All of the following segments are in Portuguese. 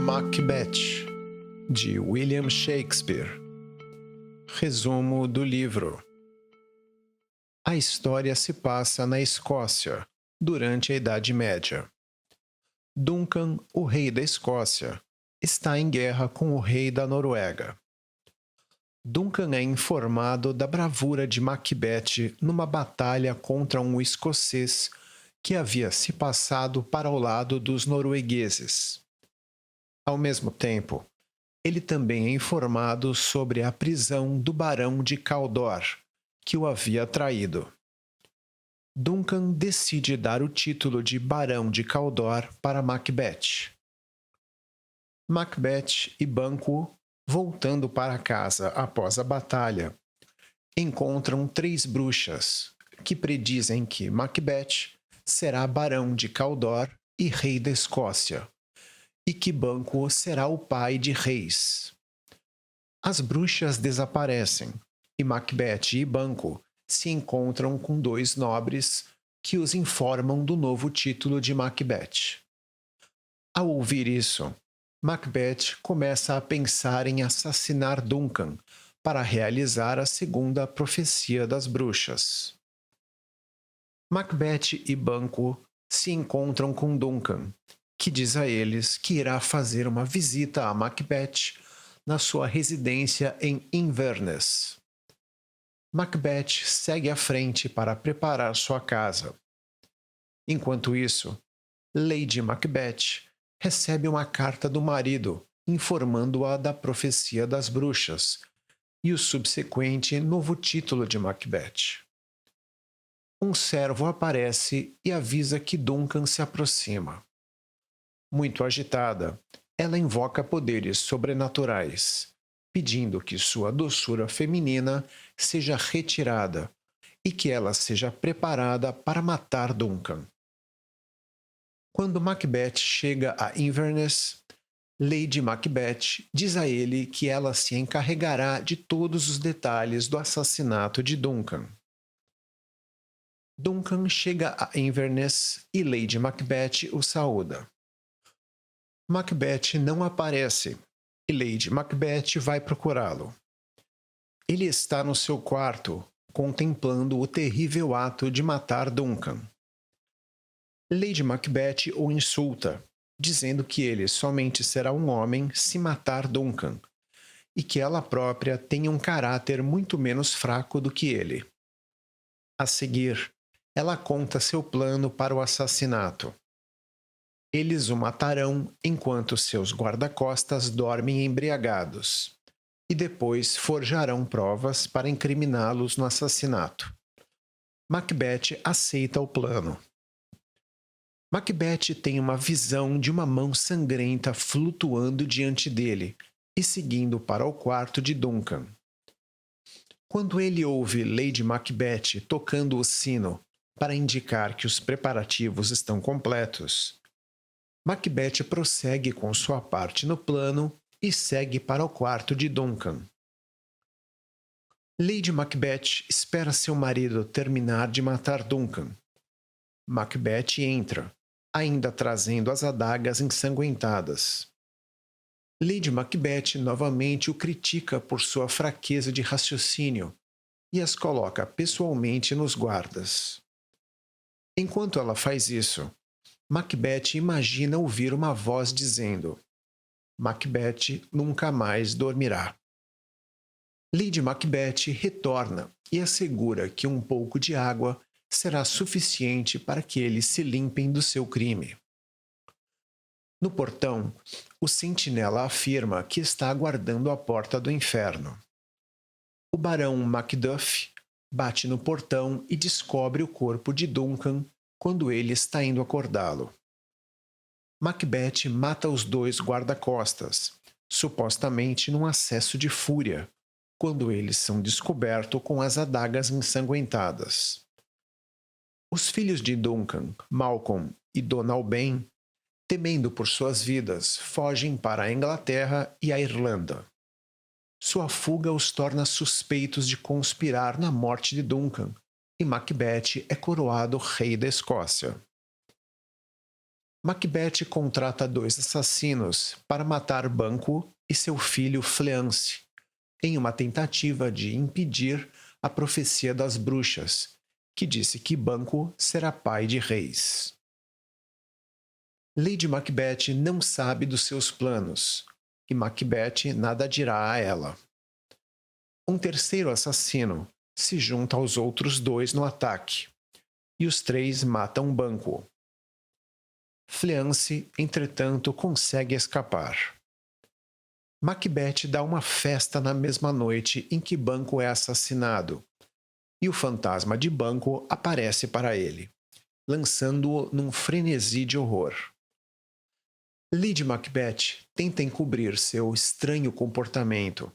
Macbeth, de William Shakespeare. Resumo do livro. A história se passa na Escócia, durante a Idade Média. Duncan, o rei da Escócia, está em guerra com o rei da Noruega. Duncan é informado da bravura de Macbeth numa batalha contra um escocês que havia se passado para o lado dos noruegueses. Ao mesmo tempo, ele também é informado sobre a prisão do barão de Cawdor, que o havia traído. Duncan decide dar o título de Barão de Cawdor para Macbeth. Macbeth e Banquo, voltando para casa após a batalha, encontram 3 bruxas, que predizem que Macbeth será Barão de Cawdor e rei da Escócia, e que Banquo será o pai de reis. As bruxas desaparecem, e Macbeth e Banquo se encontram com 2 nobres que os informam do novo título de Macbeth. Ao ouvir isso, Macbeth começa a pensar em assassinar Duncan para realizar a segunda profecia das bruxas. Macbeth e Banquo se encontram com Duncan, que diz a eles que irá fazer uma visita a Macbeth na sua residência em Inverness. Macbeth segue à frente para preparar sua casa. Enquanto isso, Lady Macbeth recebe uma carta do marido informando-a da profecia das bruxas e o subsequente novo título de Macbeth. Um servo aparece e avisa que Duncan se aproxima. Muito agitada, ela invoca poderes sobrenaturais, pedindo que sua doçura feminina seja retirada e que ela seja preparada para matar Duncan. Quando Macbeth chega a Inverness, Lady Macbeth diz a ele que ela se encarregará de todos os detalhes do assassinato de Duncan. Duncan chega a Inverness e Lady Macbeth o saúda. Macbeth não aparece e Lady Macbeth vai procurá-lo. Ele está no seu quarto, contemplando o terrível ato de matar Duncan. Lady Macbeth o insulta, dizendo que ele somente será um homem se matar Duncan, e que ela própria tem um caráter muito menos fraco do que ele. A seguir, ela conta seu plano para o assassinato. Eles o matarão enquanto seus guarda-costas dormem embriagados, e depois forjarão provas para incriminá-los no assassinato. Macbeth aceita o plano. Macbeth tem uma visão de uma mão sangrenta flutuando diante dele e seguindo para o quarto de Duncan. Quando ele ouve Lady Macbeth tocando o sino para indicar que os preparativos estão completos, Macbeth prossegue com sua parte no plano e segue para o quarto de Duncan. Lady Macbeth espera seu marido terminar de matar Duncan. Macbeth entra, ainda trazendo as adagas ensanguentadas. Lady Macbeth novamente o critica por sua fraqueza de raciocínio e as coloca pessoalmente nos guardas. Enquanto ela faz isso, Macbeth imagina ouvir uma voz dizendo: Macbeth nunca mais dormirá. Lady Macbeth retorna e assegura que um pouco de água será suficiente para que eles se limpem do seu crime. No portão, o sentinela afirma que está aguardando a porta do inferno. O barão Macduff bate no portão e descobre o corpo de Duncan quando ele está indo acordá-lo. Macbeth mata os 2 guarda-costas, supostamente num acesso de fúria, quando eles são descobertos com as adagas ensanguentadas. Os filhos de Duncan, Malcolm e Donalbain, temendo por suas vidas, fogem para a Inglaterra e a Irlanda. Sua fuga os torna suspeitos de conspirar na morte de Duncan, e Macbeth é coroado rei da Escócia. Macbeth contrata 2 assassinos para matar Banquo e seu filho Fleance, em uma tentativa de impedir a profecia das bruxas, que disse que Banquo será pai de reis. Lady Macbeth não sabe dos seus planos, e Macbeth nada dirá a ela. Um terceiro assassino se junta aos outros 2 no ataque, e os 3 matam Banquo. Fleance, entretanto, consegue escapar. Macbeth dá uma festa na mesma noite em que Banquo é assassinado, e o fantasma de Banquo aparece para ele, lançando-o num frenesi de horror. Lady Macbeth tenta encobrir seu estranho comportamento,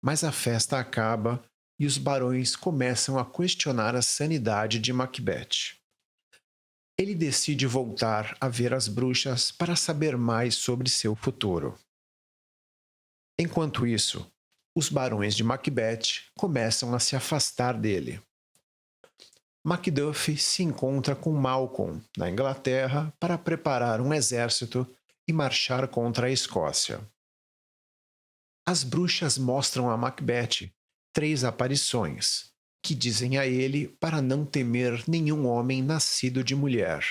mas a festa acaba e os barões começam a questionar a sanidade de Macbeth. Ele decide voltar a ver as bruxas para saber mais sobre seu futuro. Enquanto isso, os barões de Macbeth começam a se afastar dele. Macduff se encontra com Malcolm, na Inglaterra, para preparar um exército e marchar contra a Escócia. As bruxas mostram a Macbeth 3 aparições, que dizem a ele para não temer nenhum homem nascido de mulher,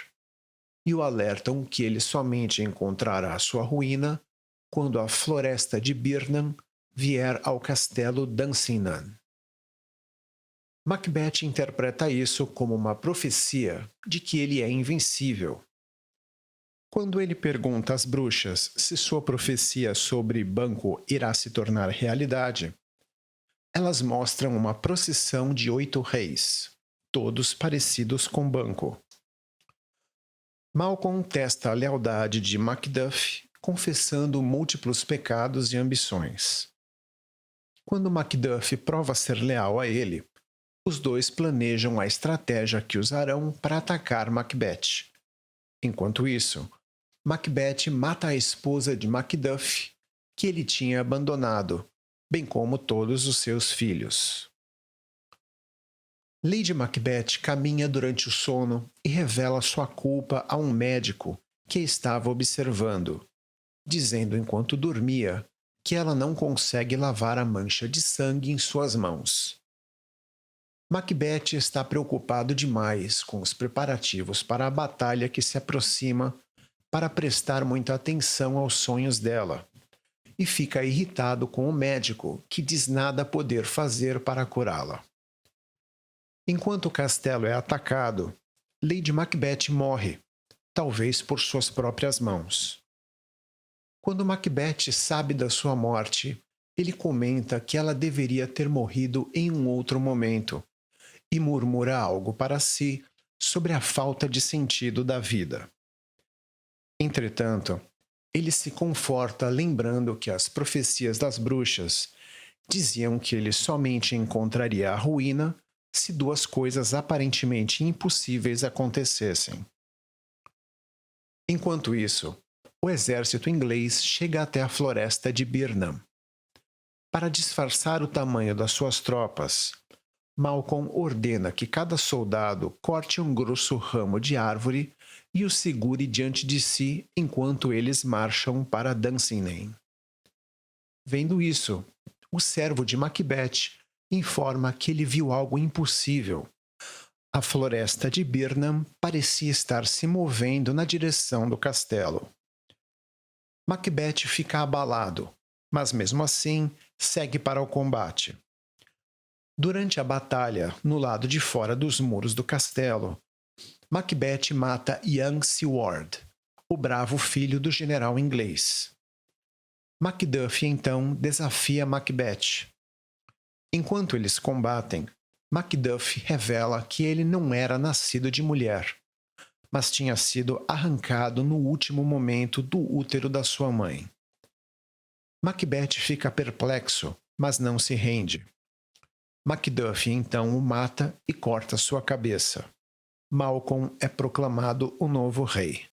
e o alertam que ele somente encontrará sua ruína quando a floresta de Birnam vier ao castelo Dunsinane. Macbeth interpreta isso como uma profecia de que ele é invencível. Quando ele pergunta às bruxas se sua profecia sobre Banquo irá se tornar realidade, elas mostram uma procissão de 8 reis, todos parecidos com Banquo. Malcolm testa a lealdade de Macduff, confessando múltiplos pecados e ambições. Quando Macduff prova ser leal a ele, os 2 planejam a estratégia que usarão para atacar Macbeth. Enquanto isso, Macbeth mata a esposa de Macduff, que ele tinha abandonado, bem como todos os seus filhos. Lady Macbeth caminha durante o sono e revela sua culpa a um médico que a estava observando, dizendo enquanto dormia que ela não consegue lavar a mancha de sangue em suas mãos. Macbeth está preocupado demais com os preparativos para a batalha que se aproxima para prestar muita atenção aos sonhos dela, e fica irritado com o médico que diz nada poder fazer para curá-la. Enquanto o castelo é atacado, Lady Macbeth morre, talvez por suas próprias mãos. Quando Macbeth sabe da sua morte, ele comenta que ela deveria ter morrido em um outro momento e murmura algo para si sobre a falta de sentido da vida. Entretanto, ele se conforta lembrando que as profecias das bruxas diziam que ele somente encontraria a ruína se 2 coisas aparentemente impossíveis acontecessem. Enquanto isso, o exército inglês chega até a floresta de Birnam. Para disfarçar o tamanho das suas tropas, Malcolm ordena que cada soldado corte um grosso ramo de árvore e o segure diante de si enquanto eles marcham para Dunsinane. Vendo isso, o servo de Macbeth informa que ele viu algo impossível. A floresta de Birnam parecia estar se movendo na direção do castelo. Macbeth fica abalado, mas mesmo assim segue para o combate. Durante a batalha, no lado de fora dos muros do castelo, Macbeth mata Young Siward, o bravo filho do general inglês. Macduff então desafia Macbeth. Enquanto eles combatem, Macduff revela que ele não era nascido de mulher, mas tinha sido arrancado no último momento do útero da sua mãe. Macbeth fica perplexo, mas não se rende. Macduff então o mata e corta sua cabeça. Malcolm é proclamado o novo rei.